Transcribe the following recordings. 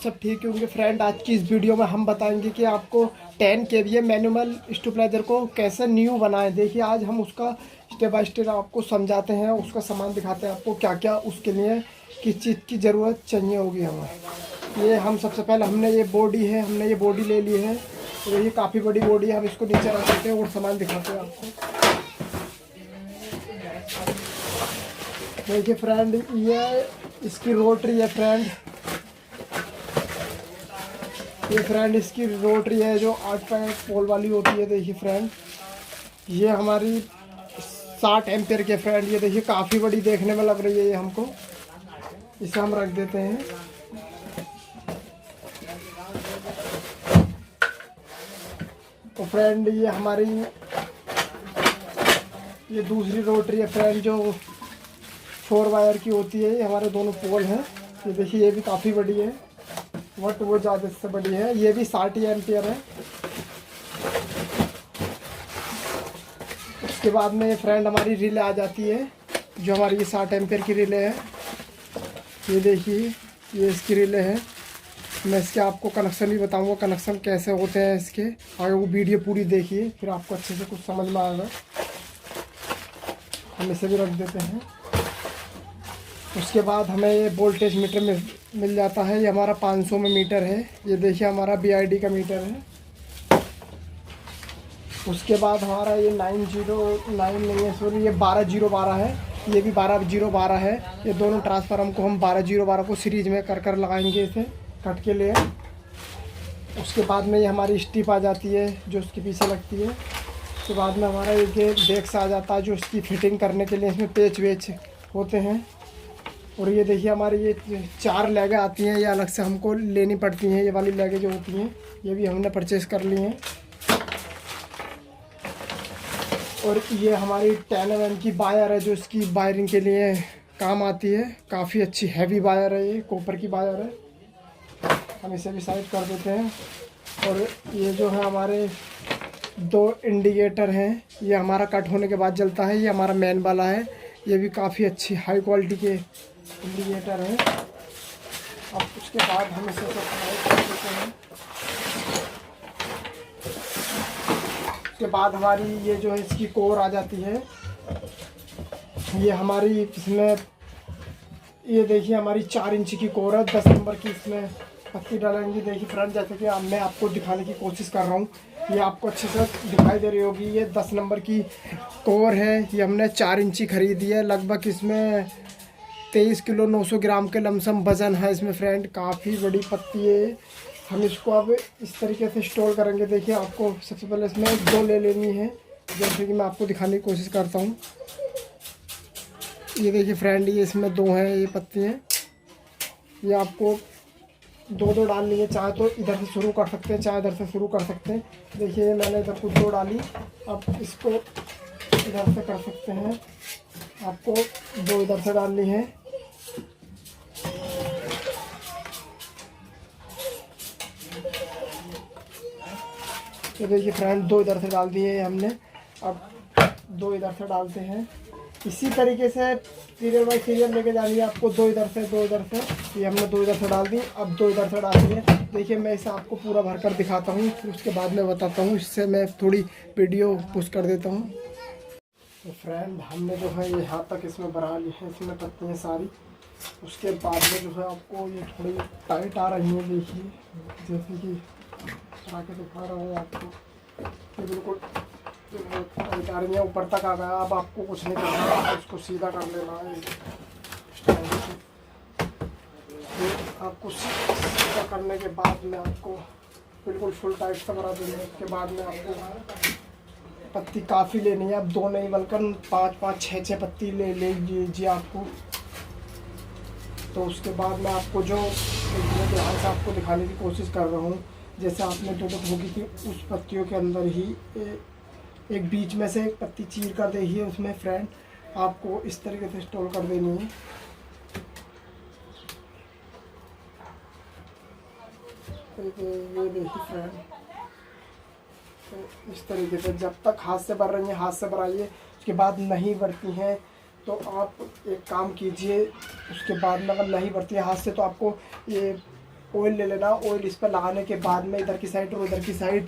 सब ठीक होंगे फ्रेंड। आज की इस वीडियो में हम बताएंगे कि आपको 10 kVA मैनुअल स्टेबलाइजर को कैसे न्यू बनाएं। देखिए आज हम उसका स्टेप बाय स्टेप आपको समझाते हैं, उसका सामान दिखाते हैं आपको क्या क्या उसके लिए किस चीज़ की ज़रूरत चाहिए होगी हमें। ये हम सबसे पहले हमने ये बॉडी ले ली है। तो ये काफ़ी बड़ी बॉडी है। हम इसको नीचे रख देते हैं और सामान दिखाते हैं आपको। देखिए फ्रेंड, ये इसकी रोटरी है फ्रेंड। ये फ्रेंड इसकी रोटरी है जो 8 पोल वाली होती है। देखिए फ्रेंड, ये हमारी 60 एम्पियर के फ्रेंड। ये देखिए काफ़ी बड़ी देखने में लग रही है ये हमको। इसे हम रख देते हैं। तो फ्रेंड ये हमारी ये दूसरी रोटरी है फ्रेंड जो 4 वायर की होती है। ये हमारे दोनों पोल हैं। ये देखिए ये भी काफ़ी बड़ी है, बट वो ज़्यादा से बड़ी है। ये भी 60 एम्पियर है। उसके बाद में ये फ्रेंड हमारी रिले आ जाती है, जो हमारी ये 60 एम्पियर की रिले है। ये देखिए ये इसकी रिले है। मैं इसके आपको कनेक्शन भी बताऊंगा, कनेक्शन कैसे होते हैं इसके। आगे वो वीडियो पूरी देखिए, फिर आपको अच्छे से कुछ समझ में आएगा। हम इसे भी रख देते हैं। उसके बाद हमें ये वोल्टेज मीटर में मिल जाता है। ये हमारा 500 में मीटर है। ये देखिए हमारा BID का मीटर है। उसके बाद हमारा ये 909 नहीं है, सॉरी ये 12012 है। ये भी 12012 है। ये दोनों ट्रांसफार्मर को हम 12012 को सीरीज में कर लगाएंगे इसे कट के लिए। उसके बाद में ये हमारी स्ट्रिप आ जाती है जो उसके पीछे लगती है। उसके बाद में हमारा ये डेस्क आ जाता है जो इसकी फिटिंग करने के लिए इसमें पेच वेच होते हैं। और ये देखिए हमारी ये 4 लेगें आती हैं, ये अलग से हमको लेनी पड़ती हैं। ये वाली लेगें जो होती हैं ये भी हमने परचेज़ कर ली हैं। और ये हमारी 10 mm की वायर है जो इसकी वायरिंग के लिए काम आती है। काफ़ी अच्छी हैवी वायर है, ये कॉपर की वायर है। हम इसे भी साइड कर देते हैं। और ये जो है हमारे 2 इंडिकेटर हैं, ये हमारा कट होने के बाद जलता है। ये हमारा मेन वाला है। ये भी काफ़ी अच्छी हाई क्वालिटी के इंडिकेटर है। अब उसके बाद हम इसे सब कर देते हैं। उसके बाद हमारी ये जो है इसकी कोर आ जाती है। ये हमारी इसमें ये देखिए हमारी 4 इंच की कोर है। 10 नंबर की इसमें पत्ती डालेंगे। देखिए फ्रेंड, जैसे कि मैं आपको दिखाने की कोशिश कर रहा हूँ, ये आपको अच्छे से दिखाई दे रही होगी। ये 10 नंबर की कोर है। ये हमने 4 इंची खरीदी है। लगभग इसमें 23 किलो 900 ग्राम के लमसम वज़न है इसमें फ्रेंड। काफ़ी बड़ी पत्ती है। हम इसको अब इस तरीके से इंस्टॉल करेंगे। देखिए आपको सबसे पहले इसमें 2 ले लेनी है, जैसे कि मैं आपको दिखाने की कोशिश करता हूँ। ये देखिए फ्रेंड, ये इसमें 2 हैं ये पत्ती हैं। ये आपको 2 डालनी है। चाहे तो इधर से शुरू कर सकते हैं, चाहे इधर से शुरू कर सकते हैं। देखिए मैंने इधर कुछ 2 डाली। अब इसको इधर से कर सकते हैं। आपको 2 इधर से डालनी है। तो देखिए फ्रेंड 2 इधर से डाल दिए हमने। अब 2 इधर से डालते हैं। इसी तरीके से सीरियल बाई सीरियल लेके जानी है आपको। 2 इधर से 2 इधर से। ये हमने 2 इधर से डाल दी। अब 2 इधर से डाल दिए। देखिए मैं इसे आपको पूरा भर कर दिखाता हूँ, फिर उसके बाद में बताता हूँ। इससे मैं थोड़ी वीडियो पुश कर देता हूँ। तो फ्रेंड हमने जो है ये यहाँ तक इसमें बना ली है, इसमें पत्ती हैं सारी। उसके बाद में जो है आपको ये थोड़ी टाइट आ रही है। देखिए जैसे कि आके दिखा रहा हूँ आपको, ये बिल्कुल टाइट आ रही है, ऊपर तक आ गया। अब आपको कुछ नहीं करना है, उसको सीधा कर लेना है। फिर आपको सीधा करने के बाद में आपको बिल्कुल फुल टाइट से बना देंगे। उसके बाद में आपको पत्ती काफ़ी लेनी है। अब 2 नहीं बल्कि 5-5, 6-6 पत्ती ले लीजिए आपको। तो उसके बाद मैं आपको जो ध्यान से आपको दिखाने की कोशिश कर रहा हूँ, जैसे आपने 2 होगी थी, उस पत्तियों के अंदर ही एक बीच में से एक पत्ती चीर कर दी है। उसमें फ्रेंड आपको इस तरीके से इंस्टॉल कर देनी है। ये देखिए फ्रेंड, तो इस तरीके से जब तक हाथ से भर रही हैं हाथ से भराइए। उसके बाद नहीं भरती हैं तो आप एक काम कीजिए। उसके बाद में अगर नहीं भरती है हाथ से तो आपको ये ऑयल ले लेना। ऑयल इस पर लगाने के बाद में इधर की साइड और उधर की साइड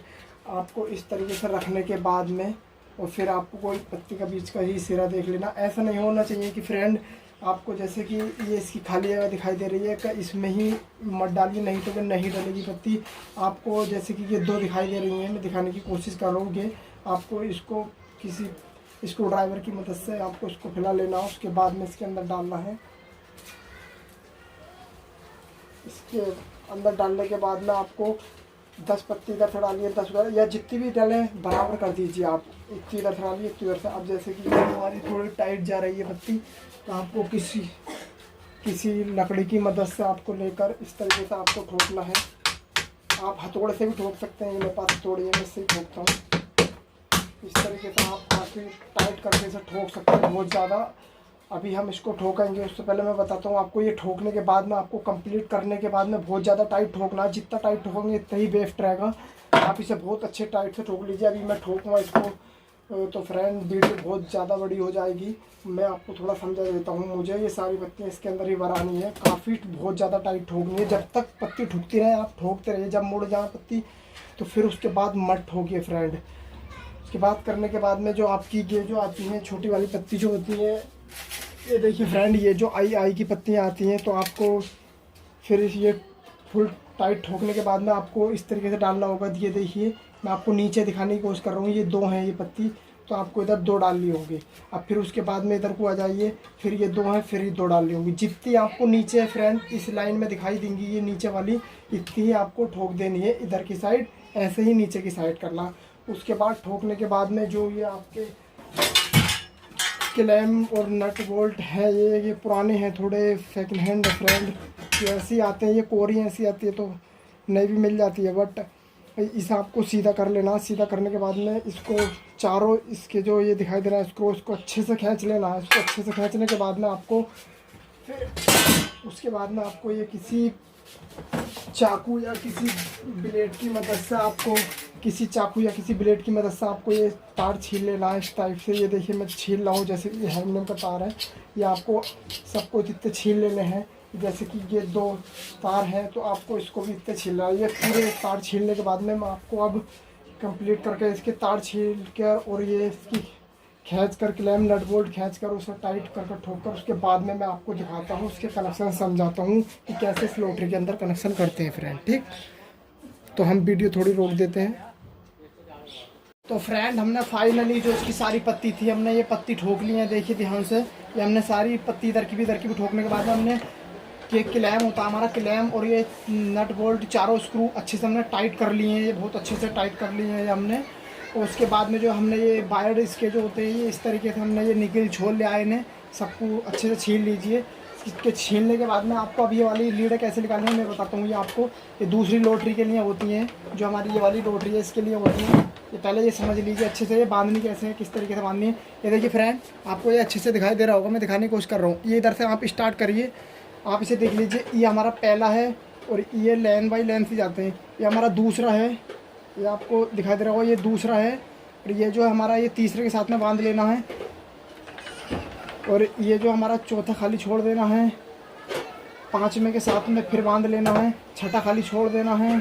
आपको इस तरीके से रखने के बाद में, और फिर आपको कोई पत्ती का बीच का ही सिरा देख लेना। ऐसा नहीं होना चाहिए कि फ्रेंड आपको जैसे कि ये इसकी खाली जगह दिखाई दे रही है कि इसमें ही मत डालिए, नहीं तो फिर नहीं डलेगी पत्ती। आपको जैसे कि ये 2 दिखाई दे रही हैं, मैं दिखाने की कोशिश करूँगी। आपको इसको किसी स्क्रू ड्राइवर की मदद से आपको इसको फैला लेना, उसके बाद में इसके अंदर डालना है। इसके अंदर डालने के बाद में आपको 10 पत्ती इधर से डालिए, 10 या जितनी भी डालें बराबर कर दीजिए आप। इतनी इधर से डालिए, इतनी इधर से। अब जैसे कि हमारी थोड़ी टाइट जा रही है पत्ती, तो आपको किसी लकड़ी की मदद से आपको लेकर इस तरीके से आपको ठोकना है। आप हथौड़े से भी ठोक सकते हैं, मेरे पास हथौड़ी है, मैं इससे ही ठोकता हूँ। इस तरीके से आप काफ़ी टाइट करके इसे ठोक सकते हैं, बहुत ज़्यादा। अभी हम इसको ठोकेंगे, उससे पहले मैं बताता हूँ आपको, ये ठोकने के बाद में आपको कंप्लीट करने के बाद में बहुत ज़्यादा टाइट ठोकना है। जितना टाइट ठोकेंगे इतना ही बेस्ट रहेगा। आप इसे बहुत अच्छे टाइट से ठोक लीजिए। अभी मैं ठोकूँगा इसको तो फ्रेंड वीडियो बहुत ज़्यादा बड़ी हो जाएगी। मैं आपको थोड़ा समझा देता हूँ। मुझे ये सारी पत्तियाँ इसके अंदर ही भरानी है, काफ़ी बहुत ज़्यादा टाइट ठोकनी है। जब तक पत्ती ठुकती रहे आप ठोकते रहिए। जब मुड़ जाए पत्ती तो फिर उसके बाद मत ठोकिए फ्रेंड। उसके बाद करने के बाद में जो आपकी ये जो आती हैं छोटी वाली पत्ती जो होती है, ये देखिए फ्रेंड, ये जो आई की पत्तियाँ आती हैं, तो आपको फिर ये फुल टाइट ठोकने के बाद में आपको इस तरीके से डालना होगा। ये देखिए मैं आपको नीचे दिखाने की कोशिश कर रहा हूँ। ये 2 हैं ये पत्ती, तो आपको इधर 2 डालनी होगी। अब फिर उसके बाद में इधर को आ जाइए, फिर ये 2 हैं, फिर ये 2 डालनी होगी। जितनी आपको नीचे फ्रेंड इस लाइन में दिखाई देंगी ये नीचे वाली, इतनी ही आपको ठोक देनी है इधर की साइड, ऐसे ही नीचे की साइड करना। उसके बाद ठोकने के बाद में जो ये आपके क्लैम्प और नट बोल्ट है, ये पुराने हैं, थोड़े सेकंड हैंड फ्रेंड, ये ऐसे आते हैं। ये कोरी ऐसी आती है तो नई भी मिल जाती है, बट इसे आपको सीधा कर लेना। सीधा करने के बाद में इसको चारों इसके जो ये दिखाई दे रहा है इसको अच्छे से खींच लेना है। इसको अच्छे से खींचने के बाद में आपको फिर उसके बाद में आपको ये किसी चाकू या किसी ब्लेड की मदद से आपको ये तार छील लेना है इस टाइप से। ये देखिए मैं छील रहा हूँ, जैसे कि हैंडलूम का तार है, ये आपको सबको इतने छील लेने हैं। जैसे कि ये 2 तार हैं, तो आपको इसको भी इतने छीलना है। ये पूरे तार छीलने के बाद में मैं आपको अब कंप्लीट करके इसके तार छील कर और ये इसकी खींच कर क्लैम्प नट बोल्ट खींच कर उसे टाइट कर ठोक कर उसके बाद में मैं आपको दिखाता हूँ, उसके कनेक्शन समझाता हूँ कि कैसे इस लोटरी के अंदर कनेक्शन करते हैं फ्रेंड। ठीक, तो हम वीडियो थोड़ी रोक देते हैं। तो फ्रेंड हमने फाइनली जो इसकी सारी पत्ती थी, हमने ये पत्ती ठोक ली है। देखिए ध्यान से, ये हमने सारी पत्ती इधर की भी ठोकने के बाद में हमने ये क्लैम्प होता है हमारा क्लैम्प और ये नट बोल्ट चारों स्क्रू अच्छे से हमने टाइट कर लिए हैं। ये बहुत अच्छे से टाइट कर लिए हैं हमने। और उसके बाद में जो हमने ये वायर इसके जो होते हैं, ये इस तरीके से हमने ये निकल छोल ले आए इन्हें सबको अच्छे से छील लीजिए। इसके छीलने के बाद में आपको अब ये वाली लीड कैसे निकालनी है मैं बताता हूँ। ये आपको ये दूसरी लोटरी के लिए होती हैं, जो हमारी ये वाली लोटरी है इसके लिए होती है। ये पहले ये समझ लीजिए अच्छे से, ये बांधनी कैसे है, किस तरीके से बांधनी है। ये देखिए फ्रेंड, आपको ये अच्छे से दिखाई दे रहा होगा, मैं दिखाने की कोशिश कर रहा हूँ। ये इधर से आप स्टार्ट करिए, आप इसे देख लीजिए। ये हमारा पहला है और ये लेन बाई लेन से जाते हैं। ये हमारा दूसरा है, ये आपको दिखाई दे रहा होगा, ये दूसरा है। और ये जो हमारा ये तीसरे के साथ में बांध लेना है। और ये जो हमारा चौथा खाली छोड़ देना है, 5वें के साथ में फिर बांध लेना है, 6ठा खाली छोड़ देना है,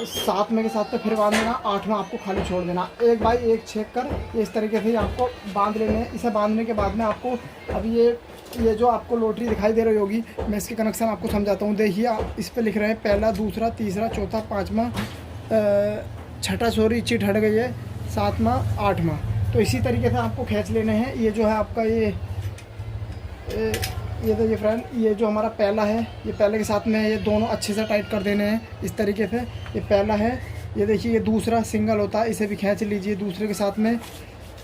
7वें के साथ में फिर बांध देना, 8वां आपको खाली छोड़ देना। 1 बाई 1 छेक कर इस तरीके से आपको बांध लेने हैं। इसे बांधने के बाद में आपको अभी ये जो आपको लोटरी दिखाई दे रही होगी, मैं इसके कनेक्शन आपको समझाता हूँ। देखिए आप इस पर लिख रहे हैं पहला, दूसरा, तीसरा, चौथा, 5वां, 6ठा सॉरी चिट हट गई है, 7वां, 8वां। तो इसी तरीके से आपको खींच लेने हैं। ये जो है आपका ये देखिए फ्रेंड, ये जो हमारा पहला है, ये पहले के साथ में ये दोनों अच्छे से टाइट कर देने हैं इस तरीके से। ये पहला है, ये देखिए ये दूसरा सिंगल होता है, इसे भी खींच लीजिए दूसरे के साथ में।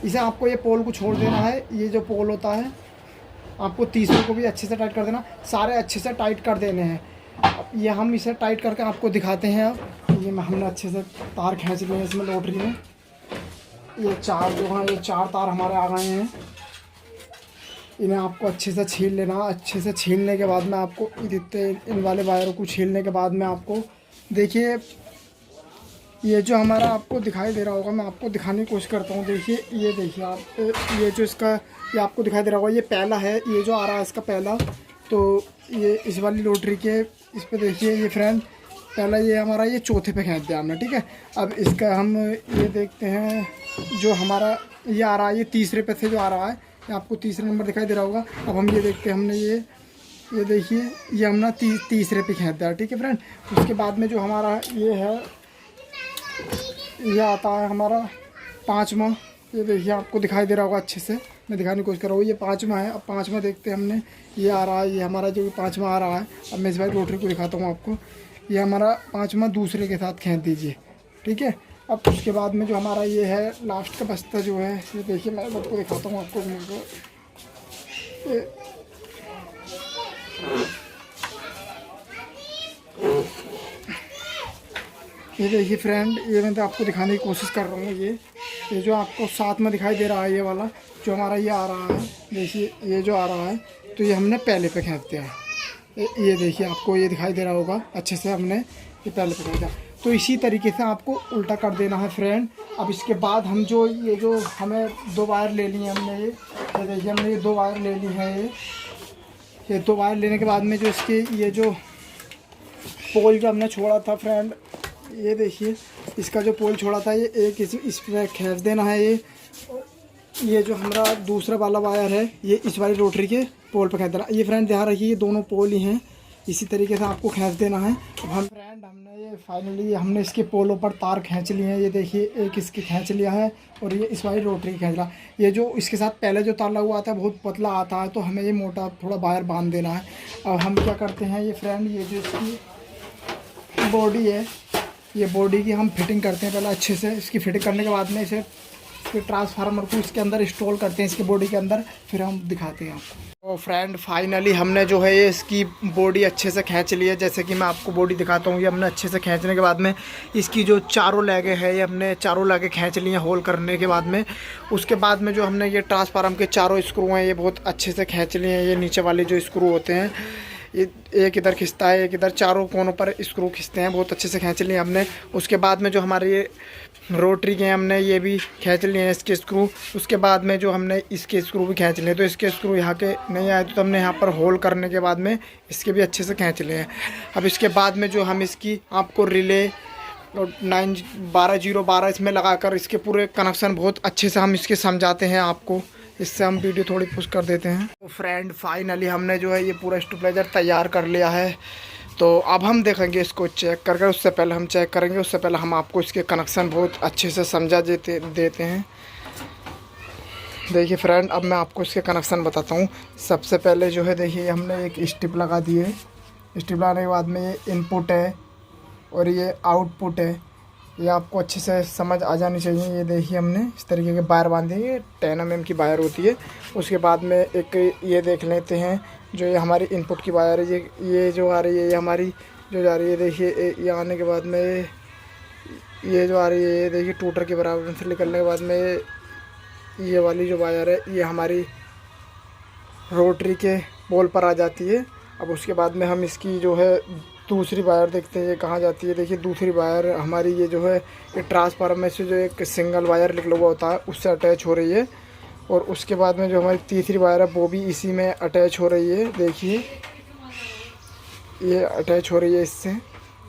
इसे आपको ये पोल को छोड़ देना है, ये जो पोल होता है आपको तीसरे को भी अच्छे से टाइट कर देना। सारे अच्छे से टाइट कर देने हैं। अब ये हम इसे टाइट करके आपको दिखाते हैं। अब ये हमने अच्छे से तार खींच लिए हैं इसमें लोटरी में। ये 4 जो हैं, ये 4 तार हमारे आ गए हैं। इन्हें आपको अच्छे से छील लेना। अच्छे से छीलने के बाद में आपको इन वाले वायरों को छीलने के बाद में आपको देखिए, ये जो हमारा आपको दिखाई दे रहा होगा, मैं आपको दिखाने की कोशिश करता हूँ। देखिए ये देखिए आप, ये जो इसका ये आपको दिखाई दे रहा होगा, ये पहला है, ये जो आ रहा है इसका पहला। तो ये इस वाली रोटरी के इस पे देखिए ये फ्रेंड, पहला ये हमारा ये चौथे पे खींच दिया हमने, ठीक है। अब इसका हम ये देखते हैं, जो हमारा ये आ रहा है ये तीसरे पे से जो आ रहा है, ये आपको तीसरा नंबर दिखाई दे रहा होगा। अब हम ये देखते हैं, हमने ये देखिए ये हमने तीसरे पे खींच दिया, ठीक है फ्रेंड। उसके बाद में जो हमारा ये है, ये आता है हमारा पाँचवा। ये देखिए आपको दिखाई दे रहा होगा अच्छे से, मैं दिखाने की कोशिश कर रहा हूँ, ये पाँचवा है। अब पाँचवा देखते हैं हमने, ये आ रहा है, ये हमारा जो पाँचवा आ रहा है। अब मैं इस बार रोटरी को दिखाता हूँ आपको, ये हमारा पाँचवा दूसरे के साथ खींच दीजिए, ठीक है। अब उसके बाद में जो हमारा ये है लास्ट का बस्ता जो है, ये देखिए मैं आपको दिखाता हूँ आपको, ये देखिए फ्रेंड, ये मैं तो आपको दिखाने की कोशिश कर रहा हूँ। ये जो आपको साथ में दिखाई दे रहा है, ये वाला जो हमारा ये आ रहा है, देखिए ये जो आ रहा है, तो ये हमने पहले पे खींच दिया है। ये देखिए आपको ये दिखाई दे रहा होगा अच्छे से, हमने ये पहले पे खींच दिया। तो इसी तरीके से आपको उल्टा कर देना है फ्रेंड। अब इसके बाद हम जो हमें 2 वायर ले ली हैं हमने, ये देखिए हमने ये 2 वायर ले ली हैं। ये 2 वायर लेने के बाद में जो इसके ये जो पोल जो हमने छोड़ा था फ्रेंड, ये देखिए इसका जो पोल छोड़ा था, ये एक इस पर खींच देना है। ये जो हमारा दूसरा वाला वायर है, ये इस वाली रोटरी के पोल पर खींच देना। ये फ्रेंड ध्यान रखिए, ये दोनों पोल ही हैं, इसी तरीके से आपको खींच देना है। अब हम फ्रेंड हमने ये फाइनली हमने इसके पोलों पर तार खींच लिए हैं। ये देखिए एक इसके खींच लिया है, और ये इस वाली रोटरी खींच रहा। ये जो इसके साथ पहले जो तार लगा हुआ आता है बहुत पतला आता है, तो हमें ये मोटा थोड़ा वायर बांध देना है। अब हम क्या करते हैं, ये फ्रेंड ये जो इसकी बॉडी है, ये बॉडी की हम फिटिंग करते हैं पहले अच्छे से। इसकी फिटिंग करने के बाद में इसे ट्रांसफार्मर को इसके अंदर इंस्टॉल करते हैं, इसकी बॉडी के अंदर, फिर हम दिखाते हैं आपको। तो फ्रेंड फाइनली हमने जो है ये इसकी बॉडी अच्छे से खींच ली है। जैसे कि मैं आपको बॉडी दिखाता हूँ, ये हमने अच्छे से खींचने के बाद में इसकी जो चारों लेगे है, ये हमने चारों लेगे खींच ली हैं होल करने के बाद में। उसके बाद में जो हमने ये ट्रांसफार्मर के चारों स्क्रू हैं, ये बहुत अच्छे से खींच लिए हैं। ये नीचे वाले जो स्क्रू होते हैं, ये एक इधर खिंचता है, एक इधर, चारों कोनों पर स्क्रू खिंचते हैं, बहुत अच्छे से खींच लिए हमने। उसके बाद में जो हमारे ये रोटरी के हमने ये भी खींच लिए हैं इसके स्क्रू। उसके बाद में जो हमने इसके स्क्रू भी खींच लिए, तो इसके स्क्रू यहाँ के नहीं आए, तो हमने यहाँ पर होल करने के बाद में इसके भी अच्छे से खींच लिए हैं। अब इसके बाद में जो हम इसकी आपको रिले और 12 इसमें लगाकर इसके पूरे कनेक्शन बहुत अच्छे से हम इसके समझाते हैं आपको। इससे हम वीडियो थोड़ी पुश कर देते हैं। तो फ्रेंड फाइनली हमने जो है ये पूरा स्टेबलाइजर तैयार कर लिया है। तो अब हम देखेंगे इसको चेक करके, उससे पहले हम चेक करेंगे, उससे पहले हम आपको इसके कनेक्शन बहुत अच्छे से समझा देते हैं। देखिए फ्रेंड, अब मैं आपको इसके कनेक्शन बताता हूँ। सबसे पहले जो है देखिए हमने एक स्ट्रिप लगा दी है। स्ट्रिप लगाने के बाद में ये इनपुट है और ये आउटपुट है, ये आपको अच्छे से समझ आ जानी चाहिए। ये देखिए हमने इस तरीके के वायर बांधे हैं, 10 mm की वायर होती है। उसके बाद में एक ये देख लेते हैं, जो ये हमारी इनपुट की वायर है, ये जो आ रही है, ये हमारी जो जा रही है, देखिए ये आने के बाद में ये जो आ रही है, ये देखिए टूटर के बराबर से निकलने के बाद में ये वाली जो वायर है, ये हमारी रोटरी के पोल पर आ जाती है। अब उसके बाद में हम इसकी जो है दूसरी वायर देखते हैं, ये कहाँ जाती है। देखिए दूसरी वायर हमारी ये जो है, ये ट्रांसफार्मर में से जो एक सिंगल वायर निकला हुआ होता है, उससे अटैच हो रही है। और उसके बाद में जो हमारी तीसरी वायर है, वो भी इसी में अटैच हो रही है। देखिए ये अटैच हो रही है इससे।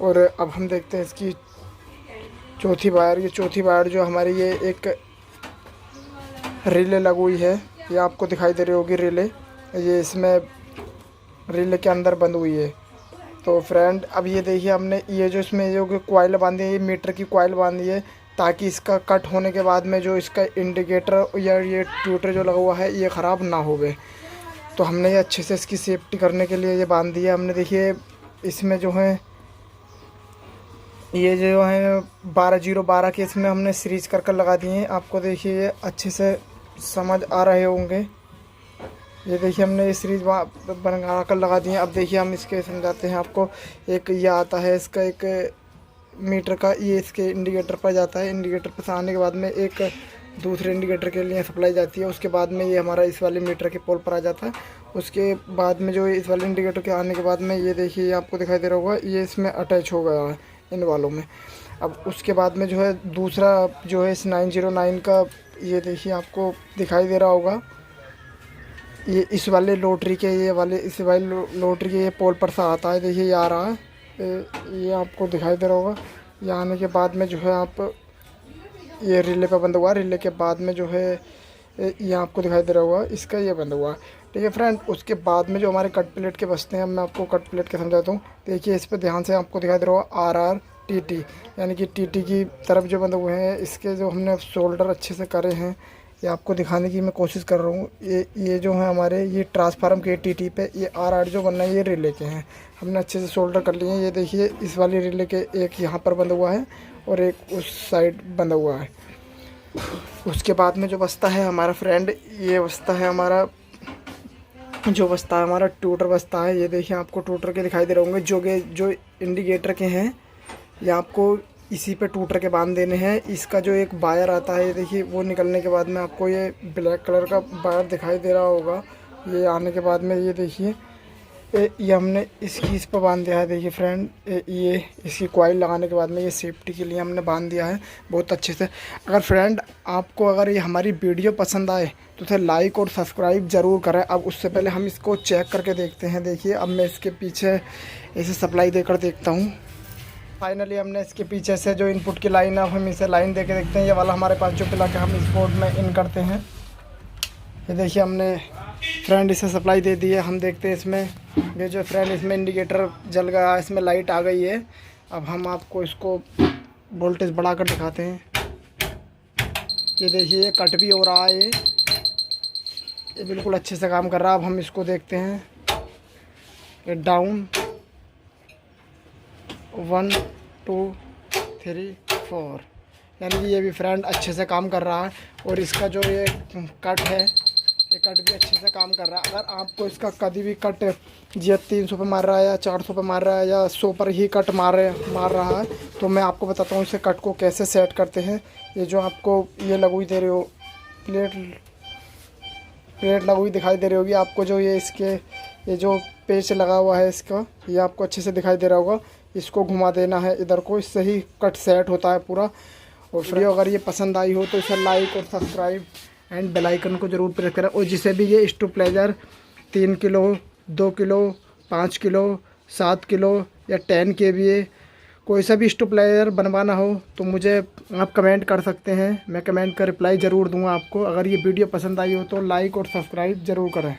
और अब हम देखते हैं इसकी चौथी वायर। ये चौथी वायर जो हमारी ये एक रिले लगी हुई है, ये आपको दिखाई दे रही होगी रिले, ये इसमें रिले के अंदर बंद हुई है। तो फ्रेंड अब ये देखिए हमने ये जो इसमें जो कॉइल बांधी है, ये मीटर की कॉइल बांधी है, ताकि इसका कट होने के बाद में जो इसका इंडिकेटर या ये ट्यूटर जो लगा हुआ है, ये ख़राब ना हो गए। तो हमने ये अच्छे से इसकी सेफ्टी करने के लिए ये बांध दिया हमने। देखिए इसमें जो है ये जो है 12012 के इसमें हमने सीरीज कर लगा दिए हैं। आपको देखिए ये अच्छे से समझ आ रहे होंगे। ये देखिए हमने ये सीरीज बना कर लगा दिए हैं। अब देखिए हम इसके समझाते हैं आपको। एक ये आता है इसका एक मीटर का, ये इसके इंडिकेटर पर जाता है। इंडिकेटर पर आने के बाद में एक दूसरे इंडिकेटर के लिए सप्लाई जाती है। उसके बाद में ये हमारा इस वाले मीटर के पोल पर आ जाता है। उसके बाद में जो इस वाले इंडिकेटर के आने के बाद में ये देखिए, ये आपको दिखाई दे रहा होगा, ये इसमें अटैच हो गया है इन वालों में। अब उसके बाद में जो है दूसरा जो है इस 909 का, ये देखिए आपको दिखाई दे रहा होगा, ये इस वाले लोटरी के इस वाले लोटरी के ये पोल पर सा आता है। देखिए ये आ रहा है, ये आपको दिखाई दे रहा होगा। ये आने के बाद में जो है आप ये रिले पे बंद हुआ, रिले के बाद में जो है ये आपको दिखाई दे रहा होगा, इसका ये बंद हुआ। ठीक है फ्रेंड, उसके बाद में जो हमारे कट प्लेट के बचते हैं, मैं आपको कट प्लेट के समझाता हूँ। देखिए इस पर ध्यान से आपको दिखाई दे रहा होगा RRTT, यानी कि TT की तरफ जो बंद हुए हैं, इसके जो हमने शोल्डर अच्छे से करे हैं, ये आपको दिखाने की मैं कोशिश कर रहा हूँ। ये जो है हमारे ये ट्रांसफार्म के TT पे ये RR जो बनना है ये रिले के हैं, हमने अच्छे से शोल्डर कर लिए हैं। ये देखिए इस वाली रिले के एक यहाँ पर बंद हुआ है और एक उस साइड बंदा हुआ है। उसके बाद में जो बचता है हमारा फ्रेंड, ये बचता है हमारा टूटर बचता है। ये देखिए आपको टूटर के दिखाई दे रहे होंगे, जो इंडिकेटर के हैं, ये आपको इसी पे टूटर के बांध देने हैं। इसका जो एक वायर आता है, ये देखिए वो निकलने के बाद में आपको ये ब्लैक कलर का वायर दिखाई दे रहा होगा। ये आने के बाद में ये देखिए ये हमने इसकी इस पर बांध दिया है। देखिए फ्रेंड, ये इसकी कॉइल लगाने के बाद में ये सेफ्टी के लिए हमने बांध दिया है बहुत अच्छे से। अगर फ्रेंड आपको अगर ये हमारी वीडियो पसंद आए तो उसे लाइक और सब्सक्राइब ज़रूर करें। अब उससे पहले हम इसको चेक करके देखते हैं। देखिए अब मैं इसके पीछे इसे सप्लाई देकर देखता हूँ। फाइनली हमने इसके पीछे से जो इनपुट की लाइन है, हम इसे लाइन दे के देखते हैं। ये वाला हमारे पास जो प्लग है हम इस बोर्ड में इन करते हैं। ये देखिए हमने फ्रेंड इसे सप्लाई दे दी है। हम देखते हैं इसमें ये जो फ्रेंड इसमें इंडिकेटर जल गया, इसमें लाइट आ गई है। अब हम आपको इसको वोल्टेज बढ़ाकर दिखाते हैं। ये देखिए कट भी हो रहा है, ये बिल्कुल अच्छे से काम कर रहा है। अब हम इसको देखते हैं, ये डाउन 1 2 3 4, यानी कि ये भी फ्रेंड अच्छे से काम कर रहा है। और इसका जो ये कट है, ये कट भी अच्छे से काम कर रहा है। अगर आपको इसका कभी भी कट जी 300 पे मार रहा है या 400 पे मार रहा है या 100 पर ही कट मार रहा है, तो मैं आपको बताता हूँ इसे कट को कैसे सेट करते हैं। ये जो आपको ये लगुई दे रही हो प्लेट लगुई दिखाई दे रही होगी आपको, जो ये इसके ये जो पेच लगा हुआ है इसका, ये आपको अच्छे से दिखाई दे रहा होगा। इसको घुमा देना है इधर को, इससे ही कट सेट होता है पूरा। और वीडियो अगर ये पसंद आई हो तो इसे लाइक और सब्सक्राइब एंड बेल आइकन को ज़रूर प्रेस करें। और जिसे भी ये stabiliser 3 kilo 2 kilo 5 kilo 7 kilo या 10 kVA कोई सा भी स्टेबलाइजर बनवाना हो तो मुझे आप कमेंट कर सकते हैं। मैं कमेंट का रिप्लाई ज़रूर दूंगा आपको। अगर ये वीडियो पसंद आई हो तो लाइक और सब्सक्राइब ज़रूर करें।